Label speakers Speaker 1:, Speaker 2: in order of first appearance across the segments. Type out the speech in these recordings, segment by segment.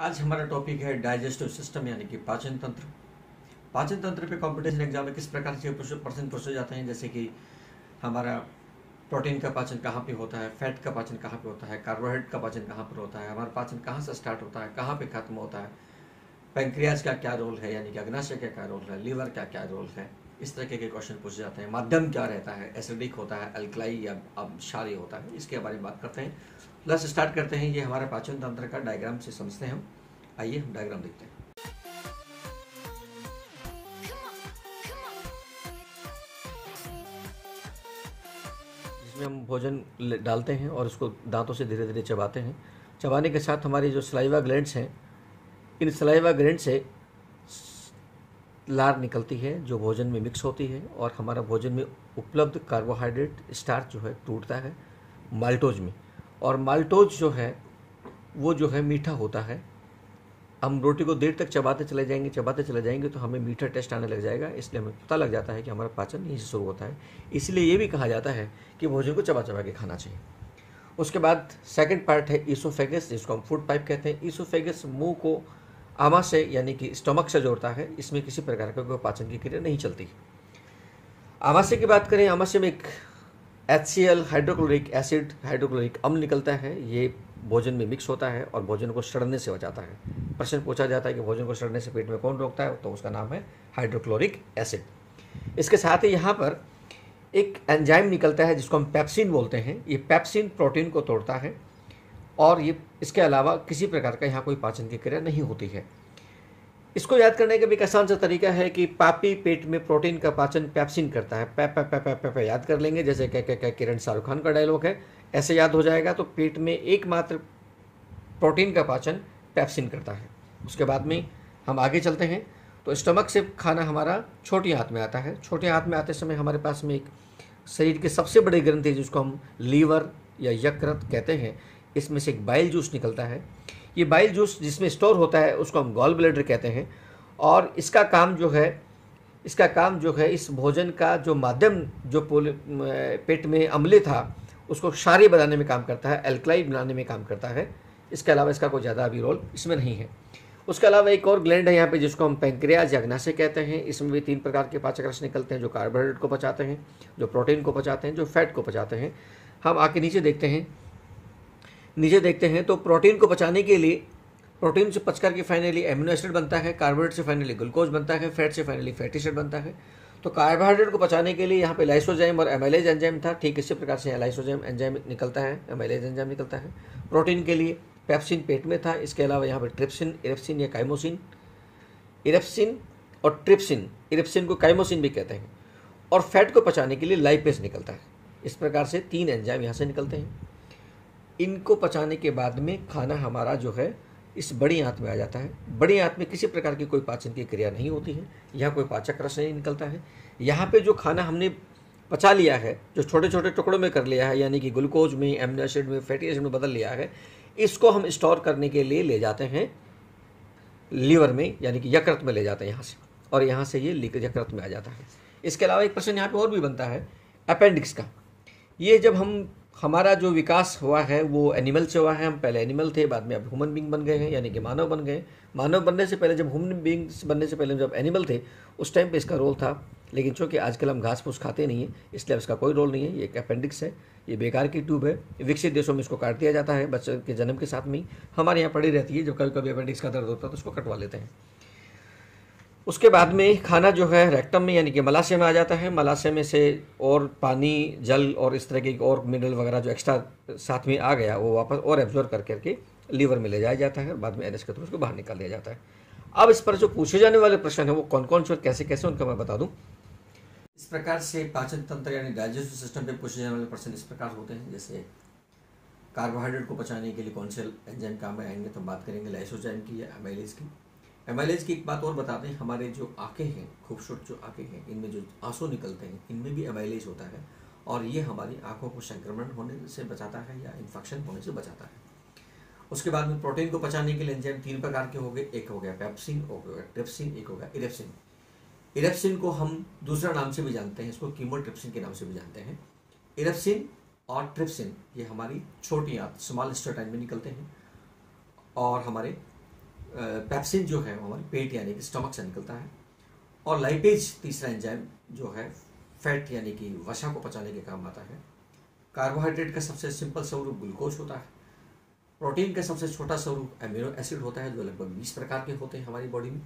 Speaker 1: आज हमारा टॉपिक है डाइजेस्टिव सिस्टम यानी कि पाचन तंत्र। पाचन तंत्र पे कंपटीशन एग्जाम में किस प्रकार से प्रश्न पूछे जाते हैं, जैसे कि हमारा प्रोटीन का पाचन कहाँ पे होता है, फैट का पाचन कहाँ पे होता है, कार्बोहाइड्रेट का पाचन कहाँ पर होता है, हमारा पाचन कहाँ से स्टार्ट होता है, कहाँ पे खत्म होता है, पैंक्रियाज का क्या रोल है यानी कि अग्नाशय का क्या रोल है, लीवर का क्या रोल है, इस तरह के क्वेश्चन पूछे जाते हैं। माध्यम क्या रहता है, एसिडिक होता है, अल्कलाई या अब क्षारीय होता है, इसके बारे में बात करते हैं। प्लस स्टार्ट करते हैं। ये हमारे पाचन तंत्र का डायग्राम से समझते हैं हम। आइए हम डायग्राम देखते हैं। इसमें हम भोजन डालते हैं और उसको दांतों से धीरे धीरे चबाते हैं। चबाने के साथ हमारी जो सलाइवा ग्लैंड्स हैं, इन सलाइवा ग्लैंड से लार निकलती है जो भोजन में मिक्स होती है और हमारा भोजन में उपलब्ध कार्बोहाइड्रेट स्टार्च जो है टूटता है माल्टोज में। और माल्टोज जो है वो जो है मीठा होता है। हम रोटी को देर तक चबाते चले जाएंगे तो हमें मीठा टेस्ट आने लग जाएगा, इसलिए हमें पता लग जाता है कि हमारा पाचन यहीं से शुरू होता है। इसलिए ये भी कहा जाता है कि भोजन को चबा चबा के खाना चाहिए। उसके बाद सेकंड पार्ट है ईसोफेगस, जिसको हम फूड पाइप कहते हैं। ईसोफेगस मुंह को आमाशय यानी कि स्टमक से जोड़ता है। इसमें किसी प्रकार का कोई पाचन की क्रिया नहीं चलती। आमाशय की बात करें, आमाशय में एक HCl हाइड्रोक्लोरिक एसिड, हाइड्रोक्लोरिक अम्ल निकलता है। ये भोजन में मिक्स होता है और भोजन को सड़ने से बचाता है। प्रश्न पूछा जाता है कि भोजन को सड़ने से पेट में कौन रोकता है, तो उसका नाम है हाइड्रोक्लोरिक एसिड। इसके साथ ही यहाँ पर एक एंजाइम निकलता है जिसको हम पेप्सिन बोलते हैं। ये पेप्सिन प्रोटीन को तोड़ता है और ये इसके अलावा किसी प्रकार का यहाँ कोई पाचन की क्रिया नहीं होती है। इसको याद करने का भी एक आसान सा तरीका है कि पापी पेट में प्रोटीन का पाचन पेप्सिन करता है। पे पे पे पे पे, पे याद कर लेंगे, जैसे क्या किरण शाहरुख खान का डायलॉग है, ऐसे याद हो जाएगा। तो पेट में एकमात्र प्रोटीन का पाचन पेप्सिन करता है। उसके बाद में हम आगे चलते हैं तो स्टमक से खाना हमारा छोटी आंत में आता है। छोटे आंत में आते समय हमारे पास में एक शरीर की सबसे बड़ी ग्रंथि जिसको हम लीवर या यकृत कहते हैं, इसमें से एक बाइल जूस निकलता है। ये बाइल जूस जिसमें स्टोर होता है उसको हम गॉल ब्लैडर कहते हैं। और इसका काम जो है इस भोजन का जो माध्यम जो पेट में अम्लीय था उसको क्षारीय बनाने में काम करता है, एल्कलाई बनाने में काम करता है। इसके अलावा इसका कोई ज़्यादा अभी रोल इसमें नहीं है। उसके अलावा एक और ग्लैंड है यहाँ पे जिसको हम पैंक्रियाज या अग्नाशय कहते हैं। इसमें भी 3 प्रकार के पाचक रस निकलते हैं, जो कार्बोहाइड्रेट को पचाते हैं, जो प्रोटीन को पचाते हैं, जो फैट को पचाते हैं। हम आके नीचे देखते हैं तो प्रोटीन को पचाने के लिए प्रोटीन से पच करके फाइनली एमिनो एसिड बनता है, कार्बोहाइड्रेट से फाइनली ग्लूकोज बनता है, फैट से फाइनली फैटी एसिड बनता है। तो कार्बोहाइड्रेट को पचाने के लिए यहाँ पे लाइसोजाइम और एमाइलेज एंजाइम था। ठीक इसी प्रकार से लाइसोजाइम एंजाइम निकलता है, एमाइलेज एंजाइम निकलता है। प्रोटीन के लिए पेप्सिन पेट में था। इसके अलावा यहाँ पर ट्रिप्सिन, इरेप्सिन या काइमोसिन, इरेप्सिन और ट्रिप्सिन, इरेप्सिन को काइमोसिन भी कहते हैं। और फैट को पचाने के लिए लाइपेज निकलता है। इस प्रकार से 3 एंजाइम यहाँ से निकलते हैं। इनको पचाने के बाद में खाना हमारा जो है इस बड़ी आंत में आ जाता है। बड़ी आंत में किसी प्रकार की कोई पाचन की क्रिया नहीं होती है, यहाँ कोई पाचक रस नहीं निकलता है। यहाँ पे जो खाना हमने पचा लिया है, जो छोटे छोटे टुकड़ों में कर लिया है, यानी कि ग्लूकोज में, एमिनो एसिड में, फैटी एसिड में बदल लिया है, इसको हम स्टोर करने के लिए ले जाते हैं लीवर में, यानी कि यकृत में ले जाते हैं यहाँ से, और यहाँ से ये यकृत में आ जाता है। इसके अलावा एक प्रश्न यहाँ पे और भी बनता है अपेंडिक्स का। ये जब हमारा जो विकास हुआ है वो एनिमल से हुआ है। हम पहले एनिमल थे, बाद में अब ह्यूमन बींग बन गए हैं, यानी कि मानव बन गए। मानव बनने से पहले, जब ह्यूमन बींग्स बनने से पहले जब एनिमल थे, उस टाइम पे इसका रोल था। लेकिन चूँकि आजकल हम घास फूस खाते नहीं हैं, इसलिए इसका कोई रोल नहीं है। ये एक अपेंडिक्स है, ये बेकार की ट्यूब है। विकसित देशों में इसको काट दिया जाता है बच्चे के जन्म के साथ में ही। हमारे यहाँ पड़ी रहती है, जब कभी कभी अपेंडिक्स का दर्द होता है तो उसको कटवा लेते हैं। उसके बाद में खाना जो है रेक्टम में यानी कि मलाशय में आ जाता है। मलाशय में से और पानी, जल और इस तरह के और मिनरल वगैरह जो एक्स्ट्रा साथ में आ गया वो वापस और एब्जॉर्ब करके लीवर में ले जाया जाता है और बाद में NS के थ्रू उसको बाहर निकाल दिया जाता है। अब इस पर जो पूछे जाने वाले प्रश्न है वो कौन कौन से और कैसे कैसे, उनका मैं बता दूं। इस प्रकार से पाचन तंत्र यानी डाइजेस्टिव सिस्टम पे पूछे जाने वाले प्रश्न इस प्रकार होते हैं। जैसे कार्बोहाइड्रेट को पचाने के लिए कौन से एंजाइम काम में आएंगे, तो बात करेंगे लाइसोजाइम की या एमाइलेज की। एमाइलेज की एक बात और बताते हैं, हमारे जो आंखें हैं, खूबसूरत जो आंखें हैं, इनमें जो आंसू निकलते हैं, इनमें भी एमाइलेज होता है और ये हमारी आंखों को संक्रमण होने से बचाता है या इन्फेक्शन होने से बचाता है। उसके बाद में प्रोटीन को पचाने के लिए एंजाइम 3 प्रकार के हो गए। एक हो गया पेप्सिन, एक हो गया ट्रिप्सिन, एक हो गया इरेप्सिन। इरेप्सिन को हम दूसरा नाम से भी जानते हैं, इसको कीमोट्रिप्सिन के नाम से भी जानते हैं। इरेप्सिन और ट्रिप्सिन ये हमारी छोटी आंत, स्मॉल इंटेस्टाइन में निकलते हैं और हमारे पेप्सिन जो है वो हमारे पेट यानी कि स्टमक से निकलता है। और लाइपेज तीसरा एंजाइम जो है फैट यानी कि वसा को पचाने के काम आता है। कार्बोहाइड्रेट का सबसे सिंपल स्वरूप ग्लूकोज होता है। प्रोटीन का सबसे छोटा स्वरूप एमिनो एसिड होता है जो लगभग 20 प्रकार के होते हैं हमारी बॉडी में।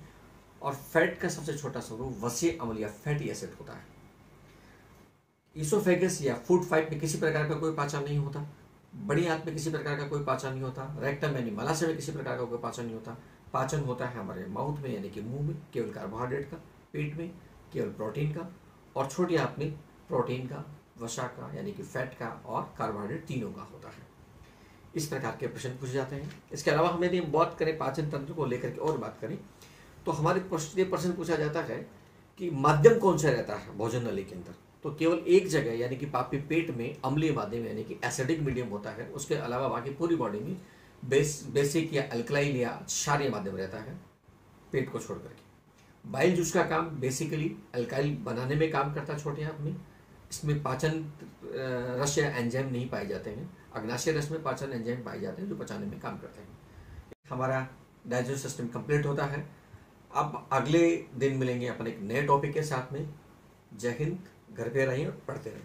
Speaker 1: और फैट का सबसे छोटा स्वरूप वसीय अम्ल या फैटी एसिड होता है। ईसोफेगस या फूड पाइप में किसी प्रकार का कोई पाचन नहीं होता। बड़ी आंत में किसी प्रकार का कोई पाचन नहीं होता। रेक्टम यानी मलाशय में किसी प्रकार का कोई पाचन नहीं होता। पाचन होता है हमारे माउथ में यानी कि मुंह में केवल कार्बोहाइड्रेट का, पेट में केवल प्रोटीन का, और छोटी आंत में प्रोटीन का, वसा का यानी कि फैट का और कार्बोहाइड्रेट तीनों का होता है। इस प्रकार के प्रश्न पूछे जाते हैं। इसके अलावा हम यदि बात करें पाचन तंत्र को लेकर के और बात करें तो हमारे प्रश्न पूछा जाता है कि माध्यम कौन सा रहता है भोजन नली के अंदर। तो केवल एक जगह यानी कि पापी पेट में अम्लीय माध्यम यानी कि एसिडिक मीडियम होता है। उसके अलावा बाकी पूरी बॉडी में बेसिक या अल्कलाइन या क्षारीय माध्यम रहता है पेट को छोड़ करके। बाइल जूस का काम बेसिकली अल्काइल बनाने में काम करता है छोटे आंत में। इसमें पाचन रस या एंजाइम नहीं पाए जाते हैं। अग्नाशय रस में पाचन एंजाइम पाए जाते हैं जो पचाने में काम करते हैं। हमारा डाइजेस्टिव सिस्टम कंप्लीट होता है। अब अगले दिन मिलेंगे अपन एक नए टॉपिक के साथ में। जय हिंद। घर पे रहिए और पढ़ते रहें।